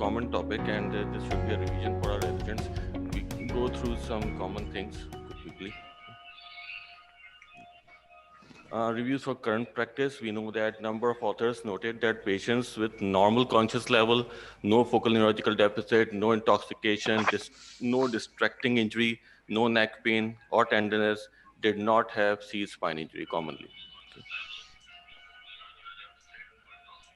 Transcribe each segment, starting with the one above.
common topic, and this should be a revision for our residents. We go through some common things quickly. Reviews for current practice. We know that number of authors noted that patients with normal conscious level, no focal neurological deficit, no intoxication, no distracting injury, no neck pain or tenderness did not have C-spine injury commonly. Okay.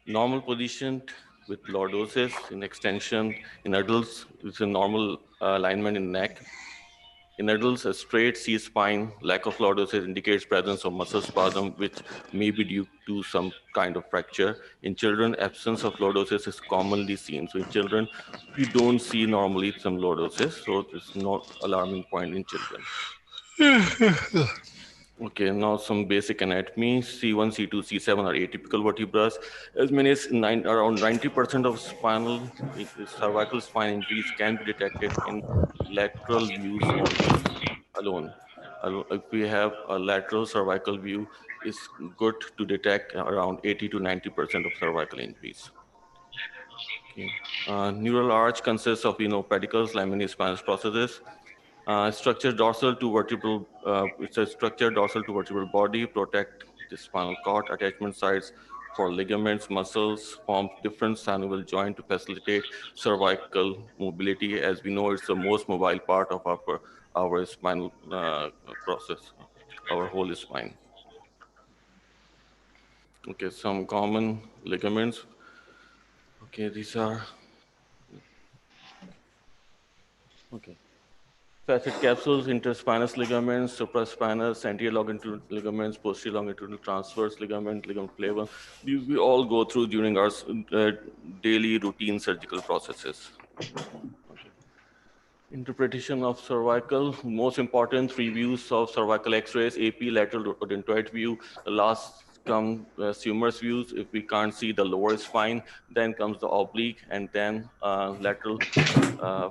Normal position with lordosis in extension in adults, it's a normal alignment in neck. In adults, a straight C-spine, lack of lordosis indicates presence of muscle spasm, which may be due to some kind of fracture. In children, absence of lordosis is commonly seen. So in children, we don't see normally some lordosis, so it's not alarming point in children. Okay, now some basic anatomy. C1, C2, C7 are atypical vertebrae. As many as around 90% of cervical spine injuries can be detected in lateral views only alone. If we have a lateral cervical view, it's good to detect around 80 to 90% of cervical injuries. Okay. Neural arch consists of pedicles, lamina, spinous processes. Structure dorsal to vertebral. It's a structure dorsal to vertebral body, protect the spinal cord, attachment sites for ligaments, muscles, forms different synovial joint to facilitate cervical mobility. As we know, it's the most mobile part of our spinal process, our whole spine. Okay, some common ligaments. Okay, these are okay. Facet capsules, interspinous ligaments, supraspinous, anterior longitudinal ligaments, posterior longitudinal transverse ligament flavum. These we all go through during our daily routine surgical processes. Okay. Interpretation of cervical, most important three views of cervical x-rays, AP, lateral odontoid view. The last come Sumer's views. If we can't see the lower spine, then comes the oblique, and then lateral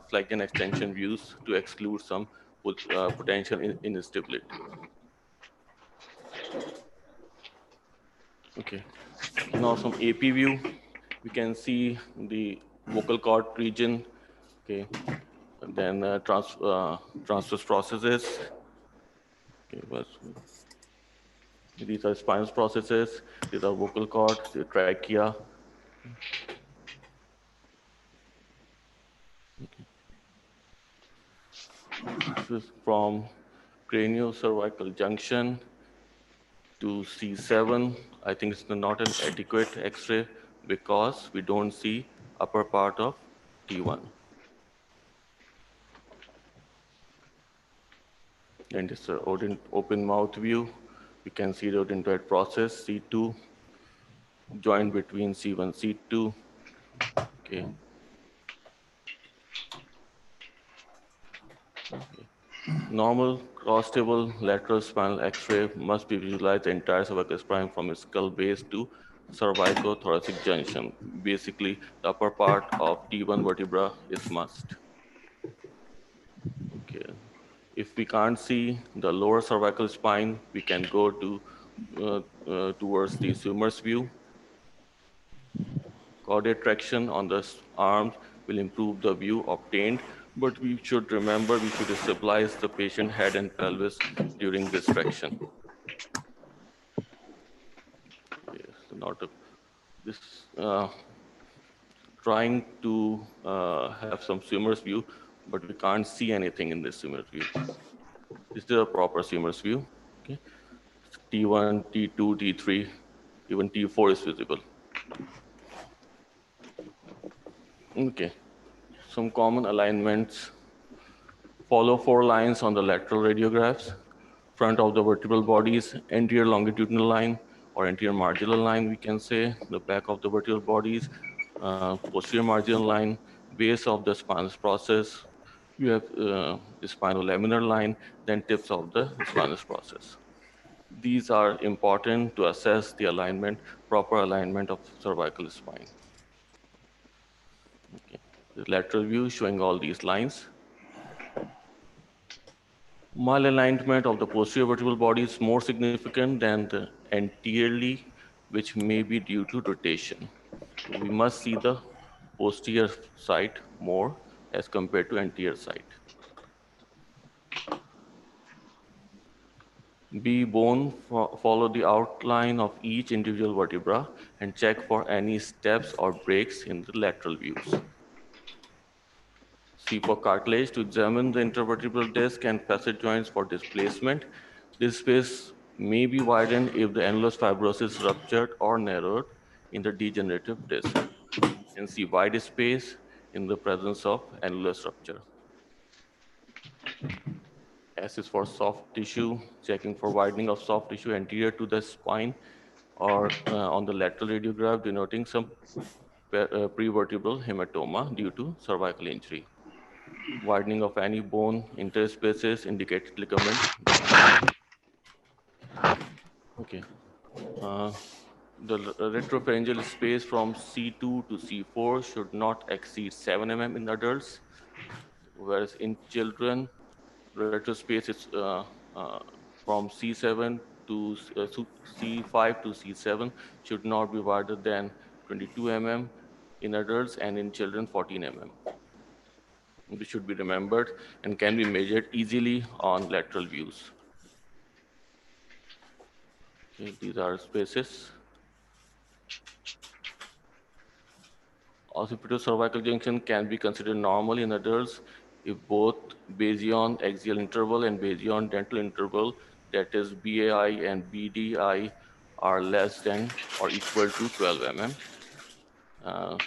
flexion extension views to exclude some potential instability. Okay, now some AP view, we can see the vocal cord region. Okay, and then transverse processes. Okay, these are spinous processes. These are vocal cord, the trachea. Okay. This is from cranial cervical junction to C7. I think it's not an adequate X-ray because we don't see upper part of T1. And it's an open mouth view. We can see the odontoid process, C2, joint between C1, C2. Okay. Okay. Normal cross-table lateral spinal X-ray must be visualized the entire cervical spine from its skull base to cervicothoracic junction. Basically, the upper part of T1 vertebra is must. Okay. If we can't see the lower cervical spine, we can go to towards the Sumer's view. Caudate traction on the arms will improve the view obtained, but we should remember we should stabilize the patient head and pelvis during this traction. Yes, this trying to have some Sumer's view, but we can't see anything in this Sumer's view. This is a proper Sumer's view. Okay, T1, T2, T3, even T4 is visible. Okay, some common alignments. Follow 4 lines on the lateral radiographs. Front of the vertebral bodies, anterior longitudinal line or anterior marginal line, we can say. The back of the vertebral bodies, posterior marginal line, base of the spinous process. You have the spinolaminar line, then tips of the spinous process. These are important to assess the alignment, proper alignment of cervical spine. Okay. The lateral view showing all these lines. Malalignment of the posterior vertebral body is more significant than the anteriorly, which may be due to rotation. So we must see the posterior side more as compared to anterior side. B. Bone follow the outline of each individual vertebra and check for any steps or breaks in the lateral views. C. For cartilage, to examine the intervertebral disc and facet joints for displacement. This space may be widened if the annulus fibrosus ruptured or narrowed in the degenerative disc. And C. Wide space in the presence of annulus rupture. S is for soft tissue, checking for widening of soft tissue anterior to the spine or on the lateral radiograph denoting some prevertebral hematoma due to cervical injury. Widening of any bone interspaces indicated ligament damage. Okay. Uh, the retropharyngeal space from C2 to C4 should not exceed 7 mm in adults, whereas in children, retrospace is from C7 to C5 to C7 should not be wider than 22 mm in adults, and in children 14 mm. This should be remembered and can be measured easily on lateral views. Okay, these are spaces. Occipital-cervical junction can be considered normal in adults if both basion axial interval and basion dental interval, that is BAI and BDI, are less than or equal to 12 mm.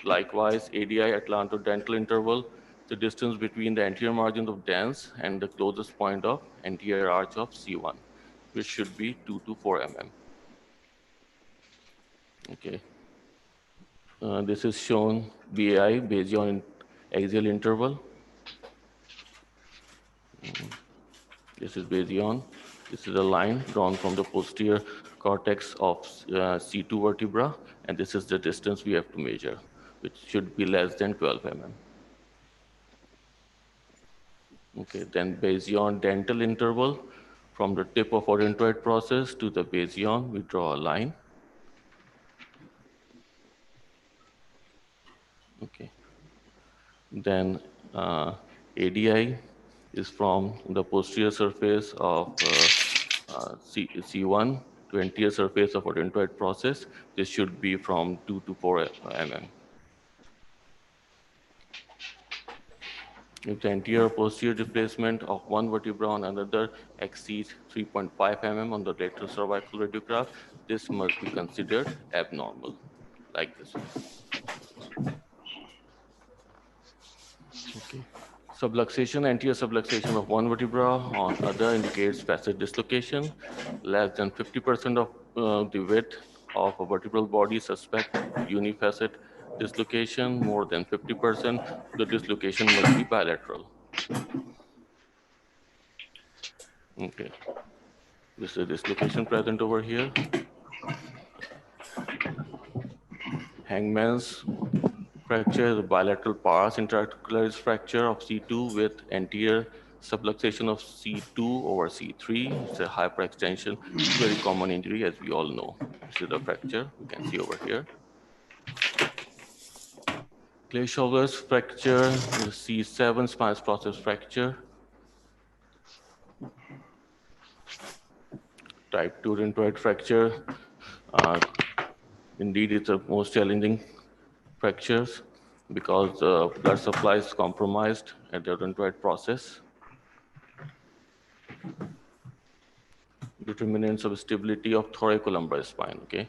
Likewise, ADI, atlanto-dental interval, the distance between the anterior margins of dens and the closest point of anterior arch of C1, which should be 2 to 4 mm. Okay. This is shown BAI, basion axial interval. This is basion. This is a line drawn from the posterior cortex of C2 vertebra, and this is the distance we have to measure, which should be less than 12 mm. Okay, then basion dental interval, from the tip of odontoid process to the basion, we draw a line. Okay. Then ADI is from the posterior surface of C1 to anterior surface of odontoid process. This should be from 2 to 4 mm. If the anterior posterior displacement of one vertebra on another exceeds 3.5 mm on the lateral cervical radiograph, this must be considered abnormal, like this one. Okay. Subluxation, anterior subluxation of one vertebra on other indicates facet dislocation. Less than 50% of the width of a vertebral body suspect unifacet dislocation. More than 50%, the dislocation must be bilateral. Okay. This is a dislocation present over here. Hangman's fracture is a bilateral pars interarticularis fracture of C2 with anterior subluxation of C2 over C3. It's a hyperextension, very common injury as we all know. This is a fracture we can see over here. Clay-Shawver's fracture is C7 spinous process fracture. Type 2 rheumatoid fracture. Indeed, it's the most challenging fractures because the blood supply is compromised at the rheumatoid process. Determinants of stability of thoracolumbar spine. Okay,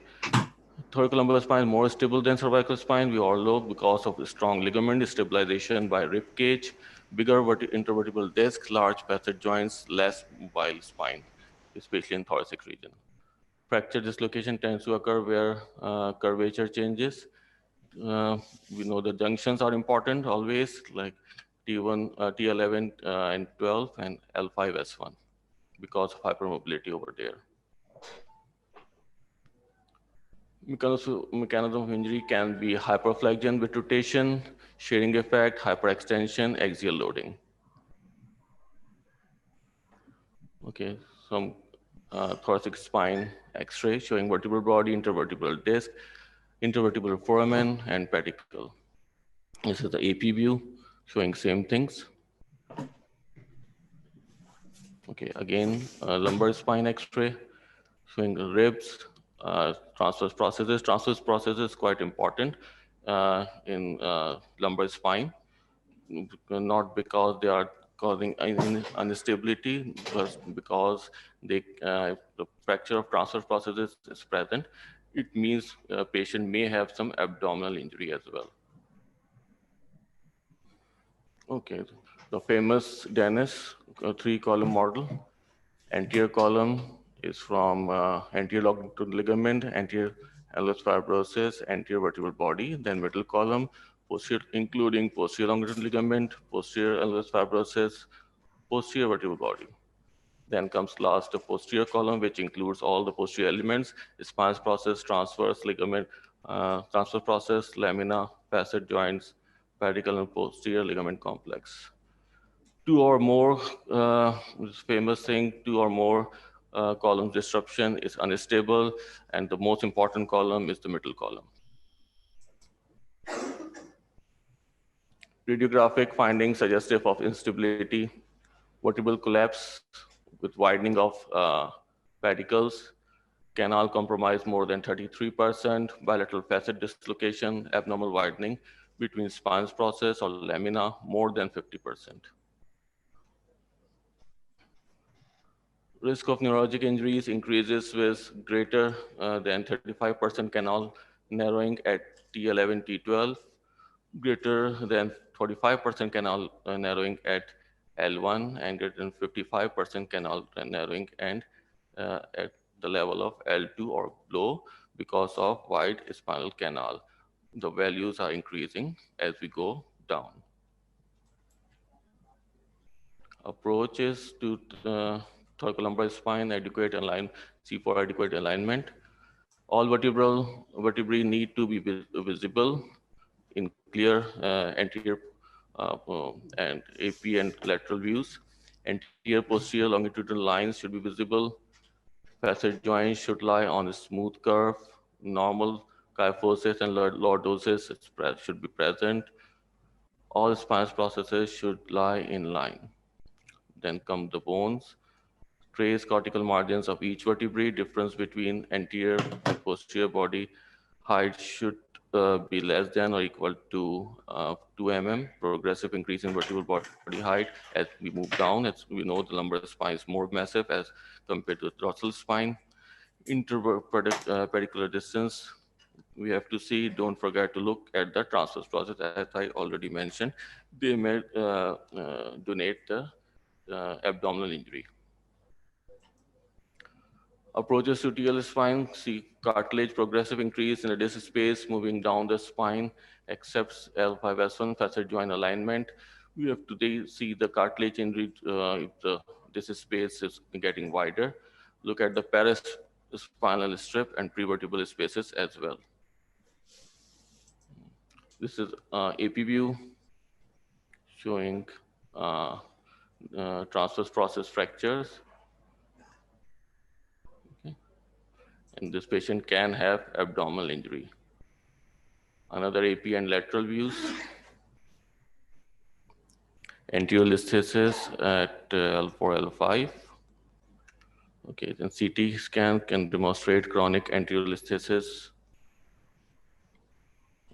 thoracolumbar spine is more stable than cervical spine. We all know because of the strong ligament stabilization by rib cage, bigger intervertebral disc, large facet joints, less mobile spine, especially in thoracic region. Fracture dislocation tends to occur where curvature changes. We know the junctions are important always, like T1, T11 and 12 and L5S1 because of hypermobility over there. Mechanism of injury can be hyperflexion with rotation, shearing effect, hyperextension, axial loading. Okay, some thoracic spine X-ray showing vertebral body, intervertebral disc, intervertebral foramen, and pedicle. This is the AP view showing same things. Okay, again, lumbar spine X-ray showing the ribs, transverse processes. Transverse processes quite important in lumbar spine, not because they are causing instability, but because the fracture of transverse processes is present. It means a patient may have some abdominal injury as well. Okay, the famous Dennis three-column model. Anterior column is from anterior longitudinal ligament, anterior annulus fibrosus, anterior vertebral body. Then middle column, posterior, including posterior longitudinal ligament, posterior annulus fibrosus, posterior vertebral body. Then comes last the posterior column, which includes all the posterior elements: spinous process, transverse ligament, transverse process, lamina, facet joints, pedicle and posterior ligament complex. Two or more, famous thing, two or more columns disruption is unstable, and the most important column is the middle column. Radiographic findings suggestive of instability, vertebral collapse with widening of pedicles, canal compromise more than 33%, bilateral facet dislocation, abnormal widening between spinous process or lamina more than 50%. Risk of neurologic injuries increases with greater than 35% canal narrowing at T11, T12, greater than 45% canal narrowing at L1, and greater than 55% canal narrowing and at the level of L2 or below because of wide spinal canal. The values are increasing as we go down. Approaches to thoracolumbar spine, adequate align, C4 adequate alignment. All vertebrae need to be visible in clear anterior and AP and lateral views. Anterior, posterior, longitudinal lines should be visible. Facet joints should lie on a smooth curve. Normal kyphosis and lordosis should be present. All spinous processes should lie in line. Then come the bones. Trace cortical margins of each vertebrae. Difference between anterior and posterior body height should be less than or equal to 2 mm. Progressive increase in vertebral body height as we move down. As we know, the lumbar spine is more massive as compared to the dorsal spine. Interpedicular distance, we have to see. Don't forget to look at the transverse process. As I already mentioned, they may donate the abdominal injury. Approaches to TL spine, see cartilage progressive increase in the disc space moving down the spine, except L5S1 facet joint alignment. We have to see the cartilage injury if the disc space is getting wider. Look at the paraspinal strip and prevertebral spaces as well. This is AP view showing transverse process fractures. And this patient can have abdominal injury. Another AP and lateral views. Anterior listhesis at L4, L5. Okay, then CT scan can demonstrate chronic anterior listhesis.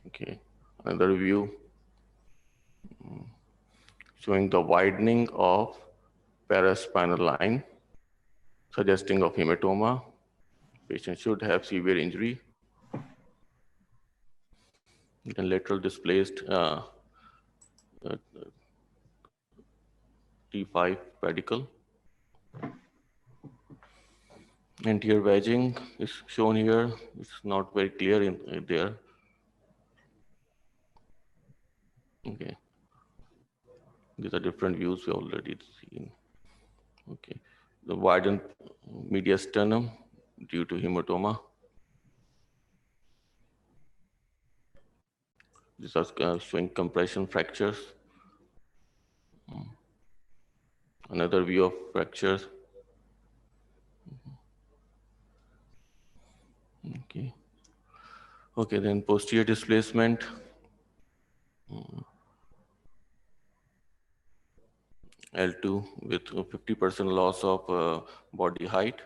Okay, another view showing the widening of paraspinal line, suggesting of hematoma. Patient should have severe injury. Then lateral displaced T5 pedicle. Anterior wedging is shown here. It's not very clear in there. Okay. These are different views we already seen. Okay. The widened mediastinum due to hematoma. These are showing compression fractures. Another view of fractures. Okay. Okay, then posterior displacement. L2 with 50% loss of body height,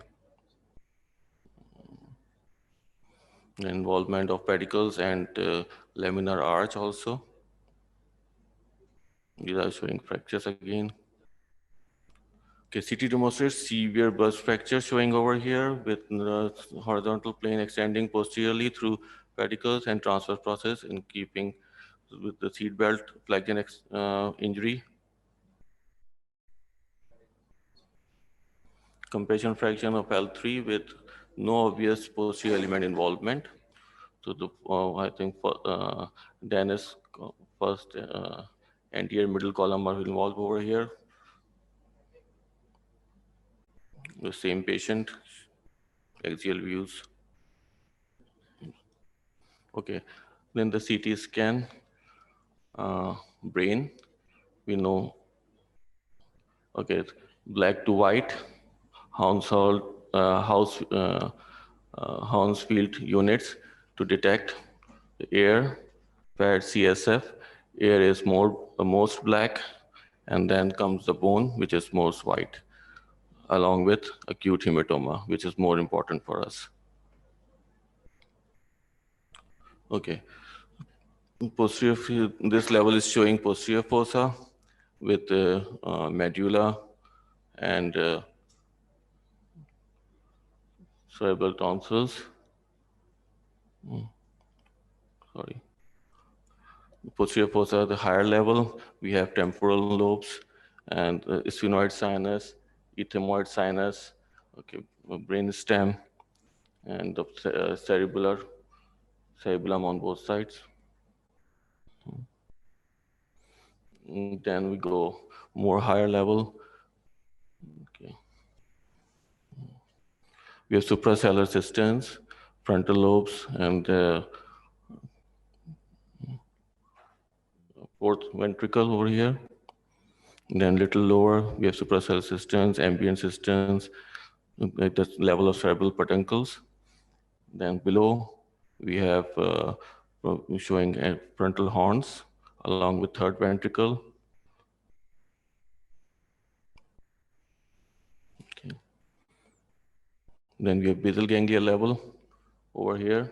involvement of pedicles and laminar arch also. These are showing fractures again. Okay, CT demonstrates severe burst fracture showing over here with the horizontal plane extending posteriorly through pedicles and transverse process in keeping with the seat belt flexion injury. Compression fraction of L3 with no obvious posterior element involvement. So the I think Dennis first anterior middle column are involved over here. The same patient, axial views. Okay, then the CT scan, brain. We know, okay, black to white, Hounsfield, Hounsfield units to detect the air, where CSF, air is most black, and then comes the bone, which is most white, along with acute hematoma, which is more important for us. Okay, posterior, this level is showing posterior fossa with medulla and cerebral tonsils. Sorry. Posterior fossa, the higher level, we have temporal lobes and sphenoid sinus, ethmoid sinus, okay, brain stem, and the cerebellum on both sides. Then we go more higher level. Okay. We have suprasellar cisterns, frontal lobes, and fourth ventricle over here. Then little lower, we have suprasellar cisterns, ambient cisterns, at the level of cerebral peduncles. Then below, we have showing frontal horns along with third ventricle. Okay. Then we have basal ganglia level over here.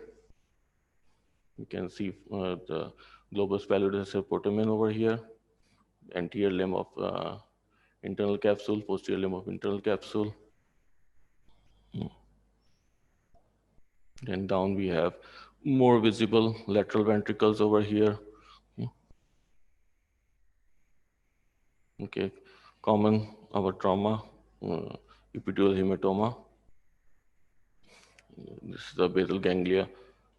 You can see the globus pallidus putamen over here, anterior limb of internal capsule, posterior limb of internal capsule. Then down we have more visible lateral ventricles over here. Okay, common our trauma, epidural hematoma. This is the basal ganglia,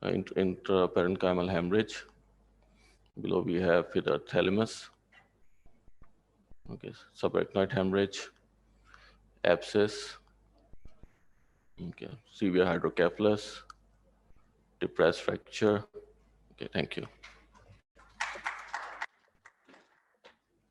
intraparenchymal hemorrhage. Below we have the thalamus. Okay, subarachnoid hemorrhage, abscess. Okay, severe hydrocephalus, depressed fracture. Okay, thank you.